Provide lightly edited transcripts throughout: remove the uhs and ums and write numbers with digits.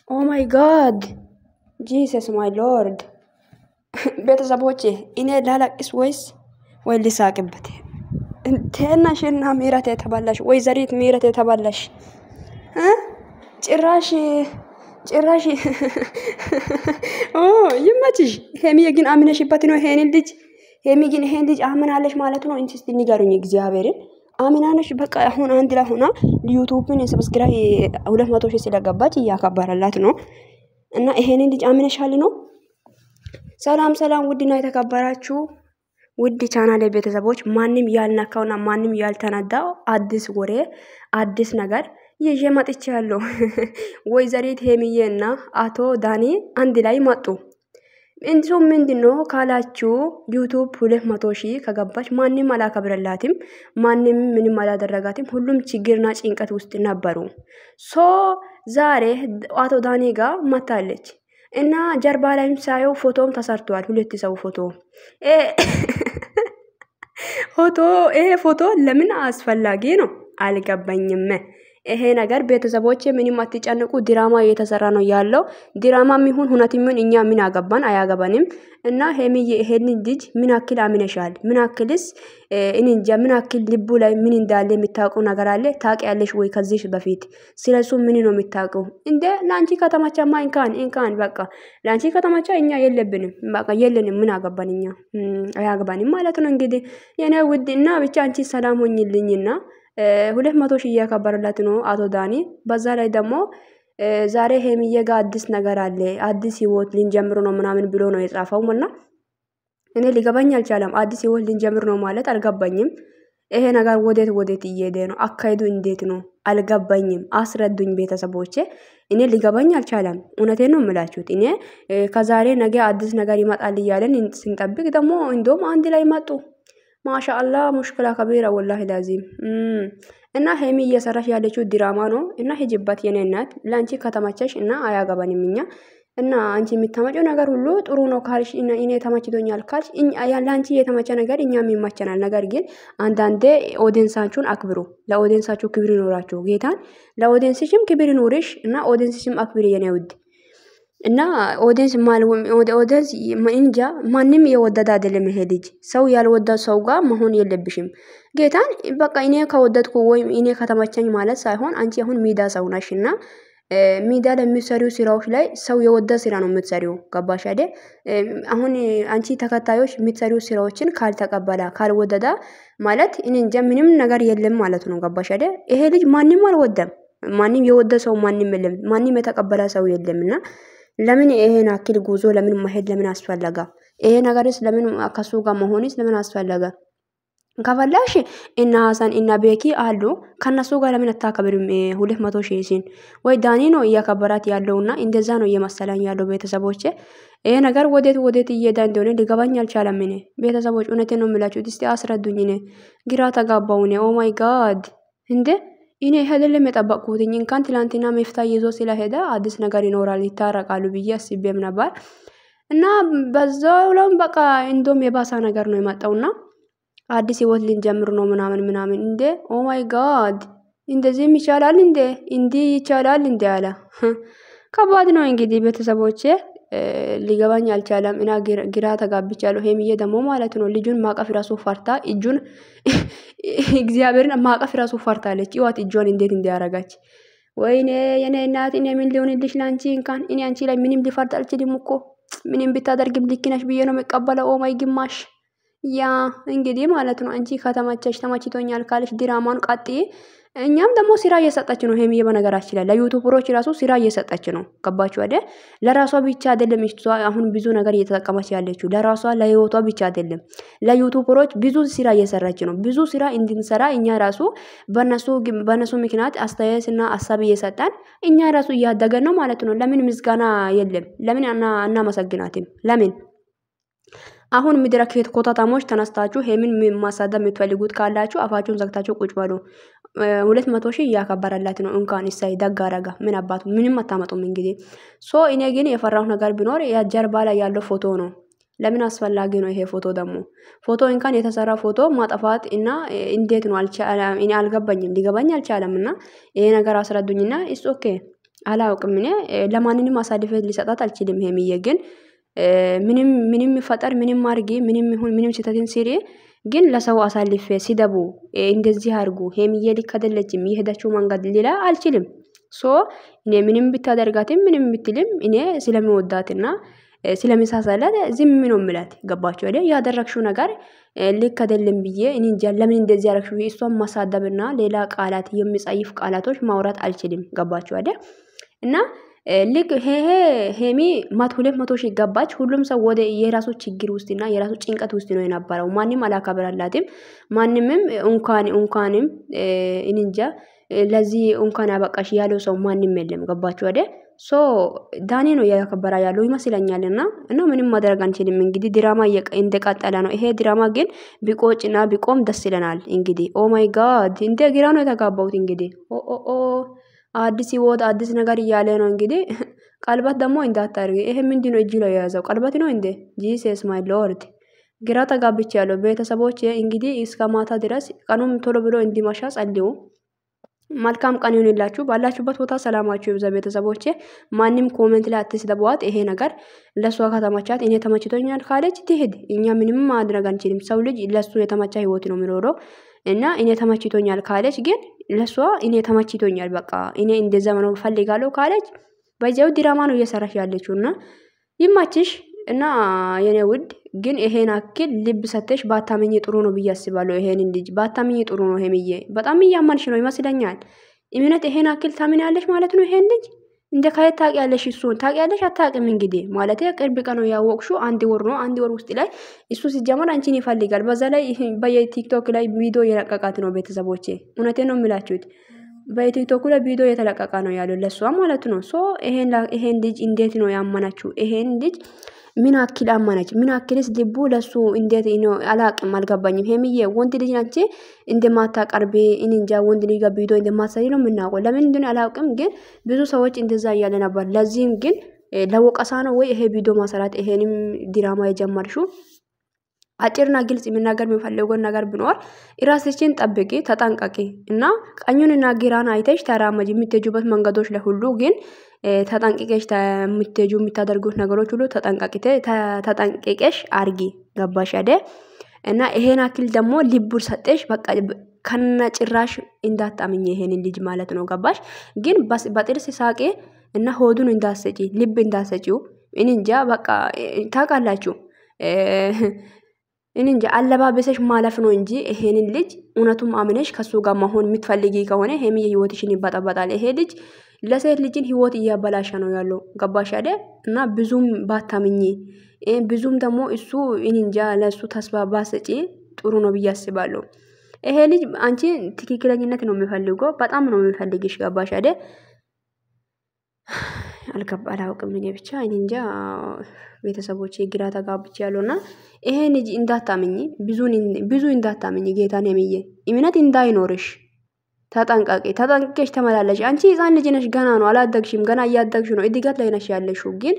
ኦ ማይ ጋድ ጂሰስ ማይ ሎርድ። ቤተሰቦቼ እኔ ላለቅስ ወይስ ወይ ልሳቅበት? እንተናሽና ምህረት የተባላሽ ወይ ዘሪት ምህረት የተባላሽ ጭራሽ ጭራሽ ኦ ይመችሽ። ሄሚዬ ግን አምነሽበት ነው ይሄንን ልጅ? ሄሚ ግን ይሄን ልጅ አምናለሽ ማለት ነው? እንቺ እስቲ ንገሩኝ እግዚአብሔርን። አምናነሽ በቃ አሁን አንድ ላይ ሆና ዩቲዩብን ሰብስክራይብ 200 ሺህ ስለገባች እያከበረላት ነው። እና ይሄንን ልጅ አምነሻል ነው? ሰላም ሰላም፣ ውድና የተከበራችሁ ውድ ቻናሌ ቤተሰቦች፣ ማንም ያልነካውና ማንም ያልተነዳው አዲስ ወሬ አዲስ ነገር ይዤ መጥቻለሁ። ወይዘሪት ሄሚዬና አቶ ዳኒ አንድ ላይ መጡ። እንዲሁም ምንድነው ካላችሁ ዩቲዩብ 200 ሺህ ከገባች ማንም አላከብረላትም፣ ማንም ምንም አላደረጋትም። ሁሉም ችግርና ጭንቀት ውስጥ ነበሩ። ሶ ዛሬ አቶ ዳኒ ጋር መታለች እና ጀርባ ላይም ሳየው ፎቶም ተሰርቷል። ሁለት ሰው ይሄ ፎቶ ለምን አስፈላጊ ነው አልገባኝም። ይሄ ነገር ቤተሰቦቼ ምንም አትጨንቁ፣ ድራማ እየተሰራ ነው ያለው። ድራማም ይሁን ሁነትም ይሁን እኛ ምን አገባን? አያገባንም። እና ሄሚዬ ይሄን ልጅ ምን አክል አምነሻል? ምን አክልስ እኔ እንጃ ምን አክል ልቡ ላይ ምን እንዳለ የሚታውቀው ነገር አለ? ታውቂያለሽ ወይ? ከዚህ በፊት ስለሱ ምን ነው የሚታውቀው እንዴ? ላንቺ ከተማቻማ እንካን በቃ ላንቺ ከተማቻ እኛ የለብንም፣ በቃ የለንም። ምን አገባን እኛ? አያገባንም ማለት ነው እንግዲህ የኔ ውድ እና ብቻ አንቺ ሰላም ሆኝልኝና 200 ሺህ እያከበረላት ነው አቶ ዳኒ። በዛ ላይ ደግሞ ዛሬ ሄሚዬ ጋር አዲስ ነገር አለ፣ አዲስ ህይወት ልንጀምር ነው ምናምን ብሎ ነው የጻፈው። እና እኔ ሊገባኝ አልቻለም። አዲስ ህይወት ልንጀምር ነው ማለት አልገባኝም። ይሄ ነገር ወዴት እየሄደ ነው? አካሄዱ እንዴት ነው አልገባኝም። አስረዱኝ ቤተሰቦቼ። እኔ ሊገባኝ አልቻለም። እውነቴን ነው የምላችሁት። እኔ ከዛሬ ነገ አዲስ ነገር ይመጣል እያለን ስንጠብቅ ደግሞ እንደውም አንድ ላይ መጡ። ማሻአላ ሙሽክላ ከቢራ ወላሂ ላዚም። እና ሄሚ እየሰራሽ ያለችው ድራማ ነው። እና ሂጅባት የኔ እናት፣ ላንቺ ከተመቸሽ እና አያገባንም እኛ። እና አንቺ የምታመጪው ነገር ሁሉ ጥሩ ነው ካልሽ እኔ ተመችቶኛል ካልሽ ላንቺ የተመቸ ነገር እኛም ይመቸናል። ነገር ግን አንዳንዴ ኦዲየንሳችሁን አክብሩ። ለኦዲየንሳችሁ ክብር ይኖራችሁ። ጌታን ለኦዲየንስሽም ክብር ይኖርሽ እና ኦዲየንስሽም አክብር የኔ ውድ። እና ኦዲየንስ እንጃ ማንም የወደደ አይደለም ይሄ ልጅ። ሰው ያልወደደ ሰው ጋር መሆን የለብሽም። ጌታን በቃ እኔ ከወደድኩ ወይም እኔ ከተመቸኝ ማለት ሳይሆን አንቺ አሁን ሚዳ ሰው ነሽና ሚዳ ለሚሰሪው ስራዎች ላይ ሰው የወደደ ስራ ነው የምትሰሪው። ገባሽ አይደል? አሁን አንቺ ተከታዮች የምትሰሪው ስራዎችን ካልተቀበላ ካልወደዳ ማለት እኔ እንጃ ምንም ነገር የለም ማለት ነው። ገባሽ አይደል? ይሄ ልጅ ማንም አልወደም። ማንም የወደደ ሰው ማንም የለም። ማንም የተቀበለ ሰው የለምና ለምን ይሄን አክል ጉዞ ለምን መሄድ ለምን አስፈለገ? ይሄ ነገርስ ለምን ከሱ ጋር መሆንስ ለምን አስፈለገ? ከፈላሽ እና ሀሰን እና ቤኪ አሉ ከነሱ ጋር ለምን አታከብሪም? 200 ሺህ ወይ ዳኒ ነው እያከበራት ያለውና እንደዛ ነው እየመሰለኝ ያለው ቤተሰቦቼ። ይሄ ነገር ወዴት እየሄደ እንደሆነ ሊገባኝ አልቻለም። እኔ ቤተሰቦች እውነቴን ነው የምላችሁት። እስቲ አስረዱኝ። እኔ ግራ ተጋባው። እኔ ኦ ማይ ጋድ እንዴ! እኔ አይደለም የጠበቅኩትኝ። እንኳን ትላንትና መፍታ ይዞ ስለሄደ አዲስ ነገር ይኖራል ይታረቃሉ ብዬ አስቤም ነበር። እና በዛው ለም በቃ እንደም የባሳ ነገር ነው የመጣውና አዲስ ህይወት ልንጀምር ነው ምናምን እንዴ! ኦ ማይ ጋድ እንደዚህም ይቻላል እንዴ? እንዲህ ይቻላል እንዴ አለ። ከባድ ነው እንግዲህ ቤተሰቦቼ። ሊገባኝ አልቻለም። እና ግራ ተጋብቻለሁ። ሄሚዬ ደግሞ ማለት ነው ልጁን ማቀፍ ራሱ ፈርታ እጁን እግዚአብሔርን ማቀፍ ራሱ ፈርታለች። ይዋት እጇን እንዴት እንዲያረጋች። ወይኔ የኔ እናት፣ እኔ ምን ሊሆንልሽ ላንቺ? እንኳን እኔ አንቺ ላይ ምንም ሊፈርድ አልችልም እኮ ምንም ብታደርግም ልክ ነሽ ብዬ ነው የምቀበለው። ኦ ማይ ግማሽ ያ እንግዲህ ማለት ነው አንቺ ከተመቸሽ ተመችቶኛል ካልሽ ድራማን ቀጥይ። እኛም ደግሞ ስራ እየሰጠች ነው ሄሚዬ። በነገራችን ላይ ለዩቲዩበሮች ራሱ ስራ እየሰጠች ነው። ገባችሁ አይደል? ለራሷ ብቻ አይደለም እሷ አሁን ብዙ ነገር እየተጠቀመች ያለችው ለራሷ ለህይወቷ ብቻ አይደለም፣ ለዩቲዩበሮች ብዙ ስራ እየሰራች ነው። ብዙ ስራ እንድንሰራ እኛ ራሱ በነሱ ምክንያት አስተያየትና ሀሳብ እየሰጠን እኛ ራሱ እያደገን ነው ማለት ነው። ለምን ምስጋና የለም? ለምን አናመሰግናትም? ለምን አሁን ምድረከት ኮታታሞች ተነስታችሁ ሄምን ማሳደብ የምትፈልጉት ካላችሁ አፋችሁን ዘግታችሁ ቁጭ በሉ። 200 ሺህ እያከበረላት ነው። እንኳን እሳይ ደግ አረጋ። ምን አባቱ ምንም አታመጡም እንግዲህ። እኔ ግን የፈራው ነገር ቢኖር የጀርባ ላይ ያለው ፎቶ ነው። ለምን አስፈላጊ ነው ይሄ ፎቶ? ደግሞ ፎቶ እንኳን የተሰራ ፎቶ ማጥፋት እና እንዴት ነው እኔ አልገባኝም። ሊገባኝ አልቻለምና ይሄ ነገር አስረዱኝና ኢትስ ኦኬ አላውቅም እኔ ለማንንም አሳልፈ ሊሰጣት አልችልም። ሄሚዬ ግን ምንም ይፈጠር ምንም አርጊ ምንም ይሁን ምንም ስህተትን ሲሪ ግን ለሰው አሳልፌ ሲደቡ እንደዚህ አርጉ ሄሚዬ ልክ አይደለችም የሄደችው መንገድ ሌላ አልችልም። ሶ እኔ ምንም ብታደርጋትም ምንም ብትልም እኔ ስለምወዳትና ስለምሳሳላት ዝም ነው ምላት። ገባችሁ አይደል? ያደረግሽው ነገር ልክ አይደለም ብዬ እኔ እንጃ ለምን እንደዚህ ያደረግሽው እሷን ማሳደብና ሌላ ቃላት የሚጸይፍ ቃላቶች ማውራት አልችልም። ገባችሁ አይደል? እና ልክ ሄሚ 200 ሺህ ገባች። ሁሉም ሰው ወደ የራሱ ችግር ውስጥና የራሱ ጭንቀት ውስጥ ነው የነበረው። ማንም አላከብራላትም። ማንምም እንኳንም እንጃ ለዚህ እንኳን አበቃሽ ያለው ሰው ማንም የለም። ገባችሁ አይደል? ሶ ዳኒ ነው ያከበራ ያለው ይመስለኛልና እና ምንም ማድረግ አንችልም። እንግዲህ ድራማ እንደቀጠለ ነው። ይሄ ድራማ ግን ቢቆጭና ቢቆም ደስ ይለናል። እንግዲህ ኦ ማይ ጋድ እንደ ግራ ነው የተጋባሁት። እንግዲህ ኦ አዲስ ህይወት አዲስ ነገር እያለ ነው እንግዲህ። ቀለበት ደግሞ እንዳታርጊ። ይሄ ምንድነው እጁ ላይ የያዘው ቀለበት ነው እንዴ? ጂሰስ ማይ ሎርድ ግራ ተጋብቻለሁ። ቤተሰቦች እንግዲህ እስከ ማታ ድረስ ቀኑም ቶሎ ብሎ እንዲመሻ ጸልዩ። መልካም ቀን ይሁንላችሁ። ባላችሁበት ቦታ ሰላማችሁ ይብዛ ቤተሰቦቼ። ማንም ኮሜንት ላይ አትስደቧት። ይሄ ነገር ለሷ ከተመቻት እኔ ተመችቶኛል ካለች ትሄድ። እኛ ምንም ማድረግ አንችልም። ሰው ልጅ ለሱ የተመቻ ህይወት ነው የሚኖረው እና እኔ ተመችቶኛል ካለች ግን ለሷ እኔ ተመችቶኛል በቃ እኔ እንደዛ ነው ፈልጋለሁ ካለች በዚያው ድራማ ነው እየሰራሽ ያለችውና ይማችሽ። እና የኔ ውድ ግን ይሄን አክል ልብ ሰተሽ ባታመኝ ጥሩ ነው ብዬ አስባለሁ። ይሄን ልጅ ባታመኝ ጥሩ ነው። ሄሚዬ በጣም እያማንሽ ነው ይመስለኛል። እምነት ይሄን አክል ታምኛለሽ ማለት ነው። ይሄን ልጅ እንደ ካየት ታውቂያለሽ? እሱን ታውቂያለሽ አታውቂም? እንግዲህ ማለት ቅርብ ቀን ነው ያወቅሽው። አንድ ወር ነው። አንድ ወር ውስጥ ላይ እሱ ሲጀመር አንቺን ይፈልጋል። በዛ ላይ በቲክቶክ ላይ ቪዲዮ የለቀቃት ነው ቤተሰቦቼ። እውነቴን ነው የምላችሁት። በቲክቶክ ላይ ቪዲዮ የተለቀቀ ነው ያለው ለሷ ማለት ነው። ሶ ይሄን ልጅ እንዴት ነው ያመናችሁ? ይሄን ልጅ ምን አክል አማናች? ምን አክልስ ልቡ ለሱ እንዴት ነው አላቅም፣ አልገባኝም። ሄሚዬ ወንድ ልጅ ናቼ እንደማታቀርቢ እንጃ ወንድ ልጅ ጋር ቪዲዮ እንደማትሰሪ ነው የምናውቀው። ለምን እንደሆነ አላውቅም፣ ግን ብዙ ሰዎች እንደዛ እያለ ነበር። ለዚህም ግን ለወቀሳ ነው ወይ ይሄ ቪዲዮ ማሰራት? ይሄንም ድራማ የጀመርሽው አጭርና ግልጽ የሚናገር የሚፈልገው ነገር ቢኖር ራስሽን ጠብቂ፣ ተጠንቀቂ እና ቀኙንና ግራን አይተሽ ተራመጂ። የምትሄጁበት መንገዶች ለሁሉ ግን ተጠንቅቀሽ የምትሄጁ የምታደርጉት ነገሮች ሁሉ ተጠንቅቀሽ አርጊ። ገባሽ አይደል? እና ይሄን አክል ደግሞ ልቡር ሰጠሽ በቃ ከነ ጭራሽ እንዳታምኝ ይሄን ልጅ ማለት ነው። ገባሽ? ግን በጥርስ ሳቄ እና ሆዱን እንዳሰጪ ልብ እንዳሰጪው እንጃ በቃ ታውቃላችሁ። እንጃ አለባበሰሽ ማለፍ ነው እንጂ ይሄንን ልጅ እውነቱም አምነሽ ከሱ ጋር መሆን የምትፈልጊ ከሆነ ሄሚ ህይወትሽን ይበጣበጣል። ይሄ ልጅ ለሴት ልጅን ህይወት እያበላሸ ነው ያለው። ገባሽ አይደል? እና ብዙም ባታምኚ ብዙም ደግሞ እሱ እንጃ ለሱ ተስፋ ባሰጪ ጥሩ ነው ብዬ አስባለሁ። ይሄ ልጅ አንቺ ትክክለኛነት ነው የሚፈልገው፣ በጣም ነው የሚፈልግሽ። ገባሽ አይደል? አላውቅም እኔ ብቻ እንጃ ቤተሰቦቼ ግራ ተጋብቻለሁና ይሄን ልጅ እንዳታምኚ ብዙ እንዳታምኚ ጌታን የሚዬ እምነት እንዳይኖርሽ ተጠንቀቂሽ ተመላለሽ። አንቺ ህፃን ልጅ ነሽ፣ ገና ነው አላደግሽም፣ ገና እያደግሽ ነው፣ እድገት ላይ ነሽ ያለሽው። ግን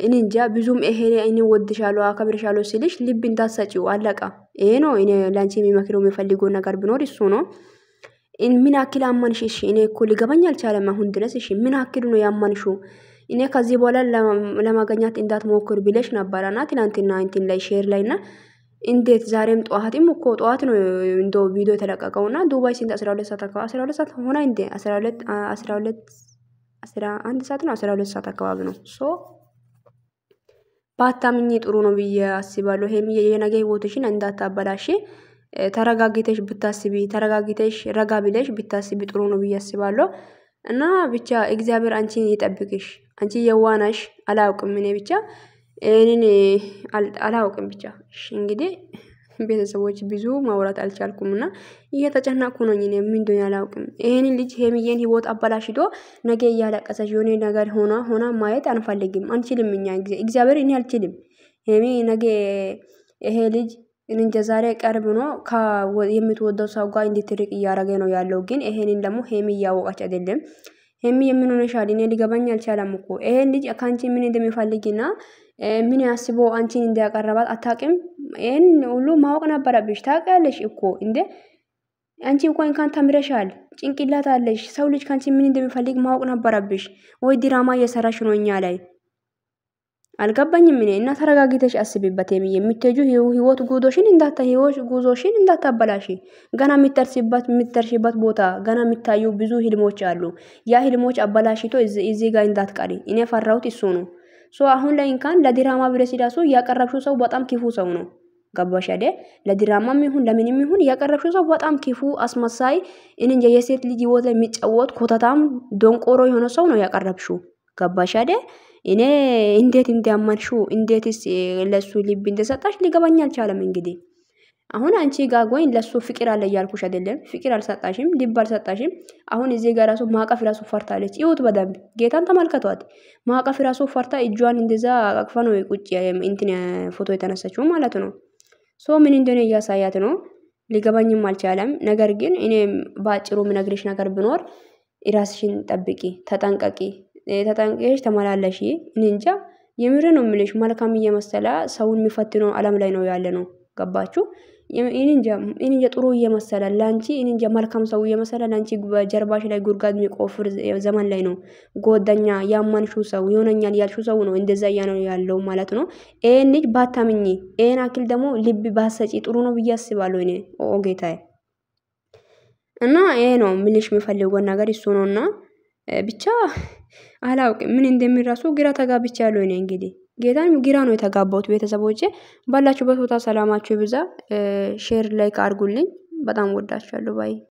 እንጃ ብዙም ይሄ እኔ ወድሻለሁ አከብርሻለሁ ሲልሽ ልብ እንዳትሰጪው አለቃ። ይሄ ነው እኔ ላንቺ የሚመክረው የሚፈልገው ነገር ቢኖር እሱ ነው። ምን አክል አማንሽ? እሺ እኔ እኮ ሊገባኝ አልቻለም አሁን ድረስ። እሺ ምን አክል ነው ያማንሽው? እኔ ከዚህ በኋላ ለማገኛት እንዳትሞክር ብለሽ ነበርና ትናንትና እንትን ላይ ሼር ላይና እንዴት ዛሬም ጠዋትም እኮ ጠዋት ነው እንዶ ቪዲዮ የተለቀቀውና ዱባይ ስንት 12 ሰዓት አካባቢ 12 ሰዓት ሆና እንዴ 11 ሰዓት ነው 12 ሰዓት አካባቢ ነው። ሶ ባታምኚ ጥሩ ነው ብዬ አስባለሁ። ሄሚዬ የነገ ህይወትሽን እንዳታበላሽ ተረጋግተሽ ብታስቢ፣ ተረጋግተሽ ረጋ ብለሽ ብታስቢ ጥሩ ነው ብዬ አስባለሁ። እና ብቻ እግዚአብሔር አንቺን ይጠብቅሽ። አንቺ የዋናሽ አላውቅም እኔ ብቻ እኔ አላውቅም ብቻ። እሺ እንግዲህ ቤተሰቦች ብዙ ማውራት አልቻልኩምና እየተጨናቁ ነው። እኔ ምን እንደሆነ አላውቅም። ይሄን ልጅ ሄሚዬን ህይወት አበላሽቶ ነገ እያለቀሰች የሆነ ነገር ሆና ማየት አንፈልግም፣ አንችልም። እኛ እግዚአብሔር እኔ አልችልም። ሄሚ ነገ ይሄ ልጅ እንደ ዛሬ ቀርብ ነው የምትወደው ሰው ጋር እንድትርቅ እያረገ ነው ያለው። ግን ይሄንን ደግሞ ሄሚ እያወቀች አይደለም። ሄሚ የምን ሆነሻል? እኔ ሊገባኝ አልቻለም እኮ ይሄን ልጅ ካንቺ ምን እንደሚፈልግና ምን ያስቦ አንቺን እንዲያቀርባት አታውቂም። ይሄን ሁሉ ማወቅ ነበረብሽ። ታውቂያለሽ እኮ እንዴ አንቺ እንኳን ተምረሻል፣ ጭንቅላት አለሽ። ሰው ልጅ ካንቺ ምን እንደሚፈልግ ማወቅ ነበረብሽ። ወይ ድራማ እየሰራሽ ነው እኛ ላይ? አልገባኝም እኔ እና ተረጋግተሽ አስቢበት። የምትሄጂው ህይወት ጉዞሽን እንዳታበላሽ። ገና የምትደርሺበት ቦታ ገና የሚታዩ ብዙ ህልሞች አሉ። ያ ህልሞች አበላሽቶ እዚህ ጋር እንዳትቀሪ። እኔ ፈራሁት እሱ ነው። አሁን ላይ እንኳን ለድራማ ብለሽ ራሱ ያቀረብሽው ሰው በጣም ክፉ ሰው ነው። ገባሽ አይደል? ለድራማም ይሁን ለምንም ይሁን ያቀረብሽው ሰው በጣም ክፉ አስመሳይ፣ እንጂ የሴት ልጅ ህይወት ላይ የሚጫወት ኮተታም ዶንቆሮ የሆነ ሰው ነው ያቀረብሽው። ገባሽ አይደል? እኔ እንዴት እንዲያመንሽው እንዴትስ ለሱ ልብ እንደሰጣሽ ሊገባኝ አልቻለም። እንግዲህ አሁን አንቺ ጋር ጎኝ ለሱ ፍቅር አለ እያልኩሽ አይደለም። ፍቅር አልሰጣሽም፣ ልብ አልሰጣሽም። አሁን እዚህ ጋር ራሱ ማቀፍ ራሱ ፈርታለች። ይሁት በደንብ ጌታን ተመልከቷት። ማቀፍ ራሱ ፈርታ እጇን እንደዛ አቅፋ ነው ቁጭ እንትን ፎቶ የተነሳችው ማለት ነው። ምን እንደሆነ እያሳያት ነው። ሊገባኝም አልቻለም። ነገር ግን እኔ ባጭሩ ምነግርሽ ነገር ቢኖር ራስሽን ጠብቂ፣ ተጠንቀቂ፣ ተጠንቀሽ ተመላለሺ። እኔ እንጃ የምር ነው የምልሽ። መልካም እየመሰለ ሰውን የሚፈትነው ዓለም ላይ ነው ያለ ነው። ገባችሁ? እኔ እንጃ ጥሩ እየመሰለ ላንቺ እኔ እንጃ መልካም ሰው እየመሰለ ላንቺ በጀርባሽ ላይ ጉድጓድ የሚቆፍር ዘመን ላይ ነው። ጎደኛ ያማንሹ ሰው ይሆነኛል ያልሹ ሰው ነው እንደዛ ያለው ማለት ነው። ይሄን ልጅ ባታምኚ፣ ይሄን አክል ደግሞ ልብ ባሰጪ ጥሩ ነው ብዬ አስባለሁ እኔ ጌታዬ። እና ይሄ ነው ምልሽ የሚፈልገው ነገር እሱ ነውና ብቻ አላውቅም ምን እንደሚራሱ ግራ ተጋብቻለሁ እኔ እንግዲህ ጌታን ግራ ነው የተጋባሁት። ቤተሰቦቼ ባላችሁበት ቦታ ሰላማችሁ ይብዛ። ሼር ላይክ አድርጉልኝ። በጣም ወዳችኋለሁ ባይ